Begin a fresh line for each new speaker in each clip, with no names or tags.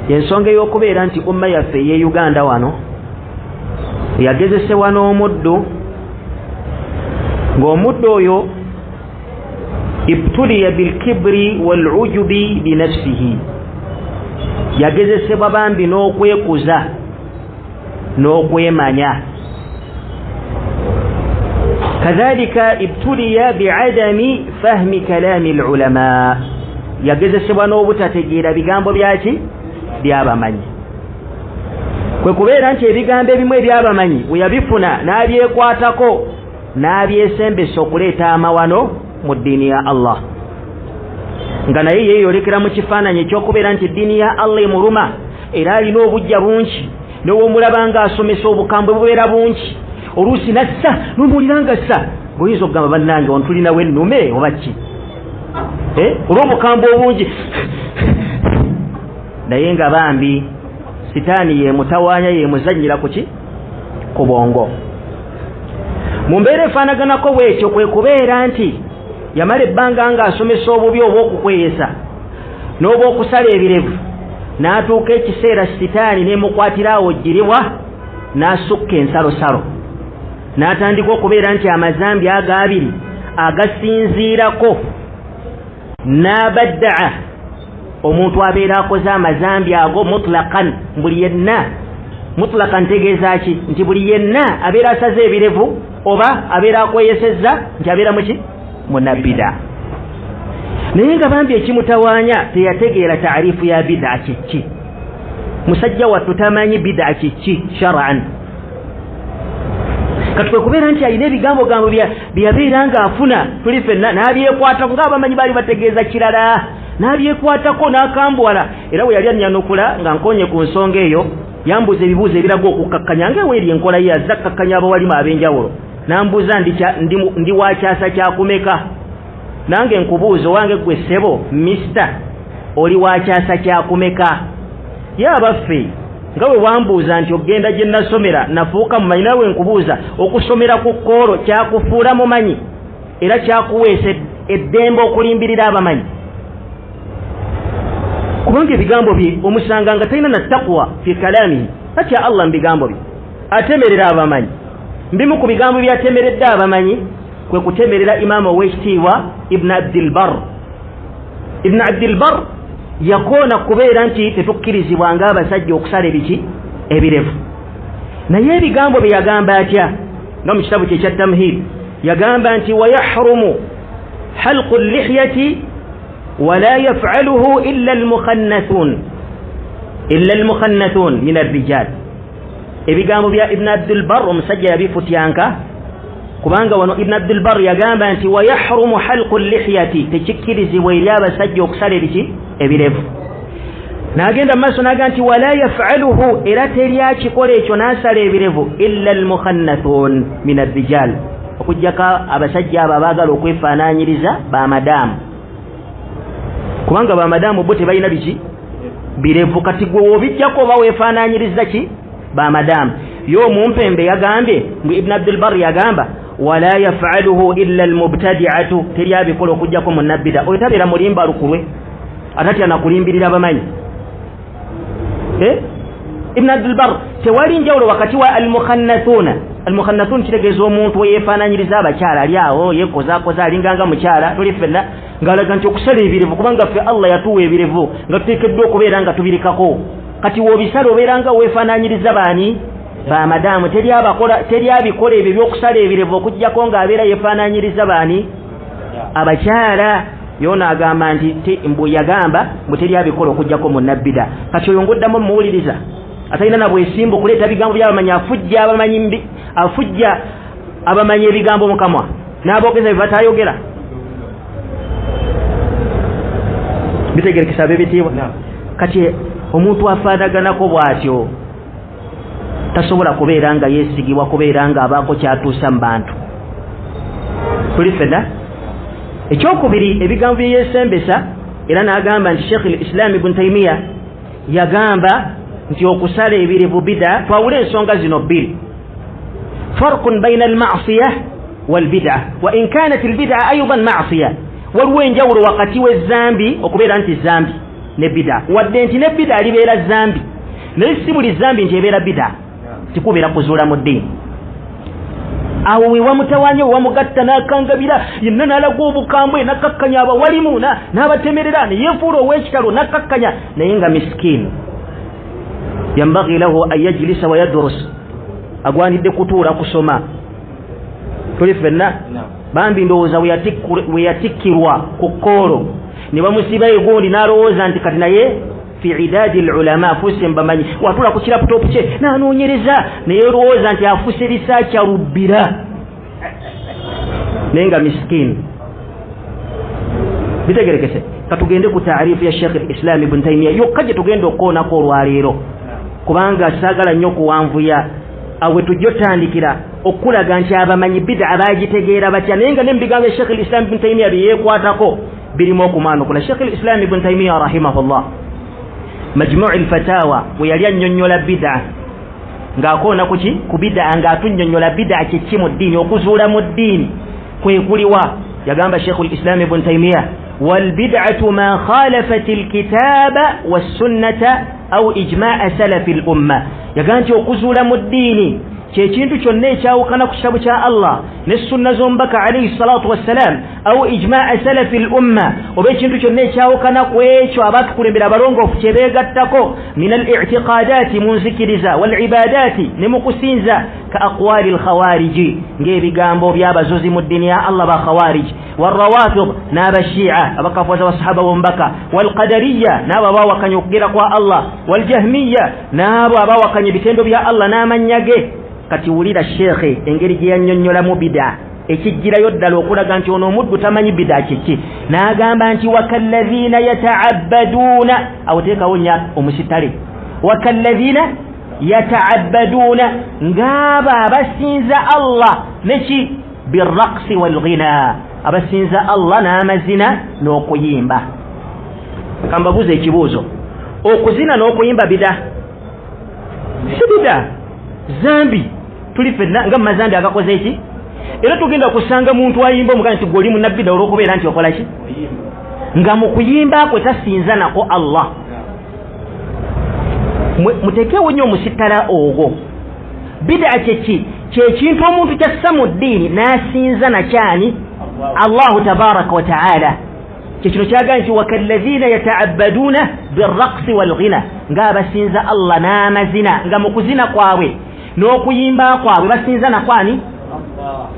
ensonga y'okubeera nti umma yaffe ye Uganda wano yagezesebwa n'omuddu ng'omuddu oyo ibtuliya bilkibri walujubi binafsihi yagezesebwa bambi n'okwekuza n'okwemanya kadhalika ibtuliya biadami fahmi kalami alulama yagezesebwa n'obutategeera bigambo byaki byabamanyi kwe kubeera nti ebigambo ebimu ebyabamanyi we yabifuna n'abyekwatako n'abyesembesa okuleeta amawano mu ddiini ya Allah nga naye yeeyolekera mu kifaananyi ekyokubeera nti eddiini ya Allah emuluma era alina obujja bungi n'owomulaba ng'asomesa obukambwe bubeera bungi oluusi nassa n'omuwulira nga ssa ng'oyinza okugamba bannange ono tulinawo ennume oba ki olw'obukambwe obungi naye nga bambi sitaani yemutawaanya yemuzannyira ku ki ku bwongo mu mbeera efaanaganako bwekyo kwe kubeera nti yamala ebbanga ng'asomesa obubi obw'okukweyesa n'obw'okusala ebirevu n'atuuka ekiseera sitaani n'emukwatira awo ojjiribwa n'asukka ensalosalo n'atandika okubeera nti amazambi ago abiri agasinziirako n'abaddaa omuntu abeera akoze amazambi ago mutlaqan buli yenna mutlaqan tegeeza ki nti buli yenna abeera asaze ebirevu oba abeera akweyesezza nti abeera muki munabbida naye nga bambi ekimutawaanya teyategeera taarifu ya bid'a kiki musajja wattu tamanyi bid'a kiki shar'an katukwe kubeera nti alina ebigambo gambo byabeera ng'afuna tuli ffenna n'abyekwatako ng'abamanyi baali bategeeza kirala n'abyekwatako n'akambwala era bwe yali annyanukula nga nkonye ku nsonga eyo yambuuza ebibuuzo ebiraga okukkakkanya ngaweeri enkola ye azza kkakkanya abawalimu ab'enjawulo n'ambuuza ndi wa kyasa kyakumeka nange nkubuuza owange gwe ssebo mister oli wa kyasa kyakumeka ye abaffe nga bwe wambuuza nti ogenda gye nasomera nafuuka mumanyi nawe nkubuuza okusomera ku kkoolo kyakufuula mumanyi era kyakuweesa eddembe okulimbirira abamanyi kubanga ebigambo bye omusanga nga talina na taqwa fi kalamihi atya Allah mu bigambo bye atemerera abamanyi mbimu ku bigambo byatemeredde abamanyi kwe kutemerera imaama ow'ekitiibwa ibn abdilbar yakoona kubeera nti tetukkirizibwa ng'abasajja okusala ebiki ebirevu naye ebigambo bye yagamba atya nga mu kitabu kye ekya tamhid yagamba nti wayahrumu halqu llihyati wala yaf'aluhu illa almukhannathun min arrijal ebigambo bya ibn abdilbar omusajja yabifutyanka kubanga wano ibn abdilbar yagamba nti wayahrumu halqu llihyati tekikkirizibwa eri abasajja okusala ebiki ebirevu n'agenda maaso n'agamba nti wala yaf'aluhu era teryakikola ekyo n'asala ebirevu illa almukhannathun min arrijal okujjako abasajja abo abaagala okwefaanaanyiriza bamadaamu kubanga bamadaamu bo tebalina biki birevu kati gwe wobijjako oba weefaanaanyiriza ki bamadaamu ye omumpembe yagambye ngu ibn abdilbar yagamba wala yaf'aluhu illa almubtadi'atu teryabikola okujjako munabbida oyo tabeera mulimba lukulwe atatya nakulimbirira abamanyi ibn abdilbar tewali njawulo wakati wa almukhannathun kitegeeza omuntu yeefaananyiriza abakyala ali awo yekozaakoza alinganga mukyala tuli ffenna ng'alaga nti okusala ebirevu kubanga ffe Allah yatuwa ebirevu nga tuteekeddwa okubeera nga tubirikako kati woobisala obeera nga weefaananyiriza baani bamadaamu teryabikola ebyo byokusala ebirevu okujjako ng'abeera yeefaananyiriza baani abakyala yona agamba nti mbu yagamba mbu teryabikola okujjako munabbida kati oyo ng'oddamu muwuliriza atalina na bwesimbu okuleeta bigambo by'abamanyi afujja abamanyi ebigambo mu kamwa n'aboogeza bye batayogera bitegerekesa bebitiibwa kati omuntu afaanaganako bw'atyo tasobola kubeera nga yeesigibwa kubeera nga abaako kyatuusa mu bantu tuli ffenna ekyokubiri ebigambo bye yeesembesa era n'agamba nti Sheikh al-Islam ibn Taymiyyah yagamba nti okusala ebirevu bid'a twawula ensonga zino bbiri farqun bayna al-ma'siyah wal-bid'a wa in kanat al-bid'a aydan ma'siyah waliwo enjawulo wakati w'ezzambi okubeera nti zambi ne bid'a wadde nti ne bid'a libeera zambi naye si buli zambi nti ebeera bid'a tikubeera kuzuula mu ddiini awo we wamutawanya wamugatta n'akangabira yenna n'alaga obukambwe n'akakkanya abawalimu n'abatemerera ne yeefuula ow'ekitalo n'akakkanya naye nga miskiini yambagi lahu an yajlisa wa yadrus agwanidde kutuula kusoma tuli ffenna bambi ndowooza we yatikkirwa ku kkoolo ne bamusiba egundi n'alowooza nti kati naye fi idadi alulama afuse mbamanyi watula ku kiraputopu kye n'anoonyereza naye olowooza nti afuse risaaki alubbira naye nga miskiini bitegerekese katugende ku taarifu ya Sheikh al-Islam Ibn Taymiyyah yokka gye tugenda okukoonako olwaleero kubanga saagala nnyo okuwanvuya awe tujja otandikira okulaga nti abamanyi bid'a baagitegeera batya naye nga n'ebigambo Sheikh al-Islam Ibn Taymiyyah byeyeekwatako birimu okumaanukula. Sheikh al-Islam Ibn Taymiyyah rahimahullah Majmu' al-Fatawa we yali annyonnyola bid'a ng'akoona ku bid'a ng'atunnyonnyola bid'a kiki mu ddiini okuzuula mu ddiini kwe kuliwa yagamba Sheikh al-Islam Ibn Taymiyyah wal bid'atu ma khalafat al-kitaba was-sunnata aw ijma' salaf al-umma yagamba nti okuzuula mu ddiini kyekintu kyonna ekyawukana ku kitabu kya Allah ne sunna z'omubaka alayhi salatu wassalam aw ijma' salaf al-umma oba ekintu kyonna ekyawukana ku ekyo abatukulembera abalongoofu kye beegattako min al-i'tiqadati mu nzikiriza wal ibadati ne mu kusinza ka aqwali al-khawariji ng'ebigambo by'abazuzi mu ddiini ya Allah ba khawarij والروافض ناب الشيعة أبقى والصحابة ومبكى والقدرية ناب باوكا يقدر الله والجهمية ناب باوكا يبتندوا بها الله نامن يجي katiwulira الشيخ engeri gye yannyonnyolamu bid'a ekijjirayo ddala okulaga nti ono omuddu tamanyi bid'a kiki n'agamba nti wakalladhina yata'abbaduuna awuteekawo nnya omusitale wakalladhina yata'abbaduuna ng'abo abasinza Allah neki birraqsi walghina abasinza Allah n'amazina n'okuyimba kambabuza ekibuuzo okuzina n'okuyimba bid'a si bid'a zambi tuli fenna nga mazambi agakoze eki era tugenda kusanga muntu ayimba omuganda nti goli munabbida olw'okubeera nti okola ki nga mu kuyimba kwe tasinza nako Allah mutekeewo nnyo omusittala ogwo bid'a kyeki kyekintu omuntu kyassa mu ddiini n'asinza nakyani Allahu tabaraka wa ta'ala kyekino kyagaa nti wakalladhina yata'abbaduuna birraqsi walghina ng'abasinza Allah n'amazina nga mu kuzina kwabwe n'okuyimba kwabwe basinza nakwani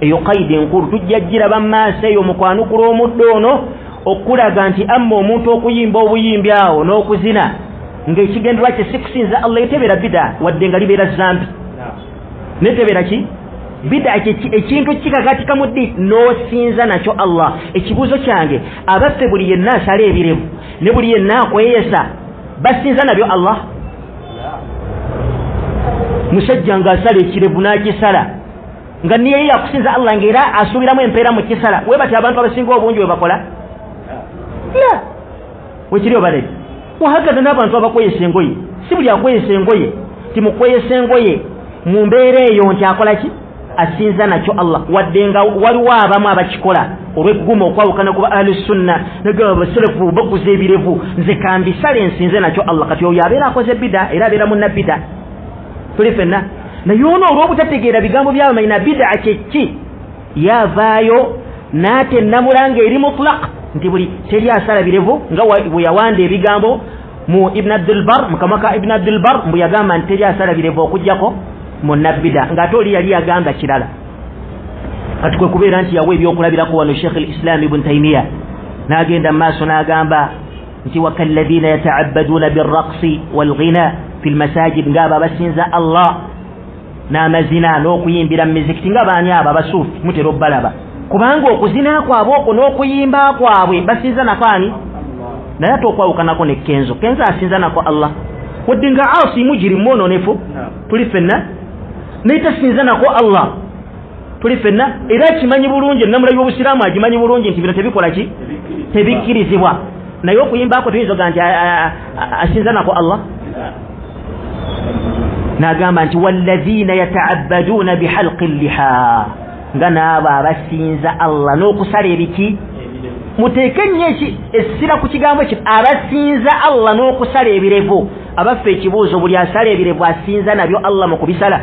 eyo qaidi enkulu tujjajjira bamaaso eyo mukwanukula omuddo ono okulaga nti amma omuntu okuyimba obuyimbi awo n'okuzina ng'ekigenderwa kye si kusinza Allah etebera bid'a wadde nga libeera zambi netebera ki bid'a ekintu kikakatika mu ddiini n'osinza nakyo Allah. Ekibuuzo kyange abaffe buli yenna asala ebirevu ne buli yenna akweyesa basinza nabyo Allah? Musajja ng'asala ekirevu n'akisala nga niye yakusinza Allah ng'era asuubiramu empeera mu kisala we bati abantu abasinga obungi we bakola ya wekiri obalevi wahagaza n'abantu abakweyesa engoye si buli akweyesa engoye timukweyesa engoye mu mbeera eyo nti akola ki asinza nakyo Allah wadde nga waliwo abamu abakikola olw'ekuguma okwawukana kuba ahli sunna nagaba basalafu bakuza ebirevu nze kambisale nsinze nakyo Allah kati oyo abeera akoze bid'a era abeera munna bid'a tuli fenna naye ono olw'obutategeera bigambo by'abamanyi na bid'a kyeki yavaayo n'ate namulanga eri mutlaq nti buli teri asala birevu nga bwe yawanda ebigambo mu Ibn Abdul Barr mukamaka Ibn Abdul Barr mbu yagamba nti teri asala birevu okujjako munabbida ng'ate oli yali yagamba kirala kati kwe kubeera nti yawa ebyokulabirako wano Sheikh al-Islam Ibn Taymiyyah n'agenda mu maaso n'agamba nti wakalladhina yata'abbaduuna birraqsi walghina fi lmasajid ng'abo abasinza Allah n'amazina n'okuyimbira mu mizikiti nga baani abo abasuufi mutera obbalaba kubanga okuzina kwabwe okwo n'okuyimba kwabwe basinza nakaani naye ate okwawukanako ne Kenzo asinza nako Allah wadde nga asi mujiri mwononefu tuli fenna naye tasinza nako Allah tuli fenna era kimanyi bulungi ennamula y'obusiraamu agimanyi bulungi nti bino tebikola ki tebikkirizibwa naye okuyimba ako tuyinza nti asinza nako Allah n'agamba nti walladhina yata'abbaduuna bihalqi lliha nga n'abo abasinza Allah n'okusala ebiki muteeke nnyo essira ku kigambo kino abasinza Allah n'okusala ebirevu abaffe ekibuuzo buli asala ebirevu asinza nabyo Allah mu kubisala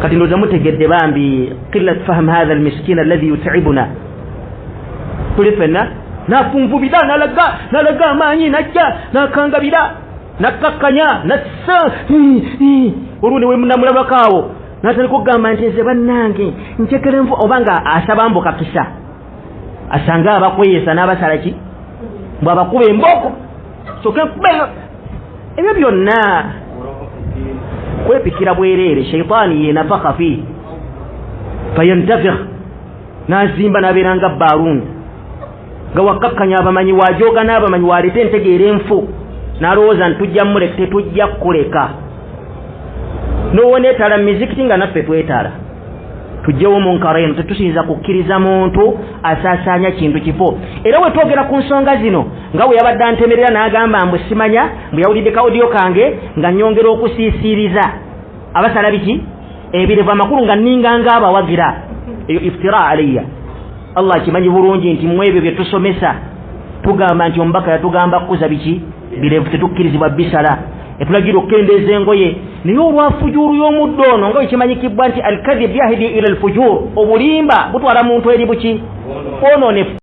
kati ndoza mutegedde bambi qillat fahm hadha almiskin alladhi yut'ibuna tuli fenna nafunvubira nalaga amaanyi najja nakangabira nakakkanya nassa olundi we namulabakaawo natali kugamba nti nze bannange njagala nvu obanga asaba mboka kisa asanga abakweyesa n'abasala ki mbw abakuba emboko soke nkubeyo ebyo byonna kwepikira bwereere sheitaani yenafaka fi fayantafik nazimba nabeeranga baaluuni nga wakakkanya abamanyi wajoga n'abamanyi waleete entegeera enfu n'alowooza ntujja muleka tetujja kuleka n'owoneetala mizikiti nga naffe twetala tujjewo munkara eno tetusinza kukkiriza muntu asaasaanya kintu kifo era we twogera ku nsonga zino nga bwe yabadde antemerera n'agamba mbu simanya bwe yawulidde kawudiyo kange nga nnyongera okusiisiiriza abasala biki ebirevu amakulu nga ninganga abawagira eyo iftira alayya Allah akimanyi bulungi nti mu ebyo bye tusomesa tugamba nti omubaka yatugamba kukuza biki birevu tetukkirizibwa bisala etulagira okukendeeza engoye naye olwafujuru y'omuddo ono nga ekimanyikibwa nti alkadhib yahdi ila alfujur obulimba butwala muntu eri buki onone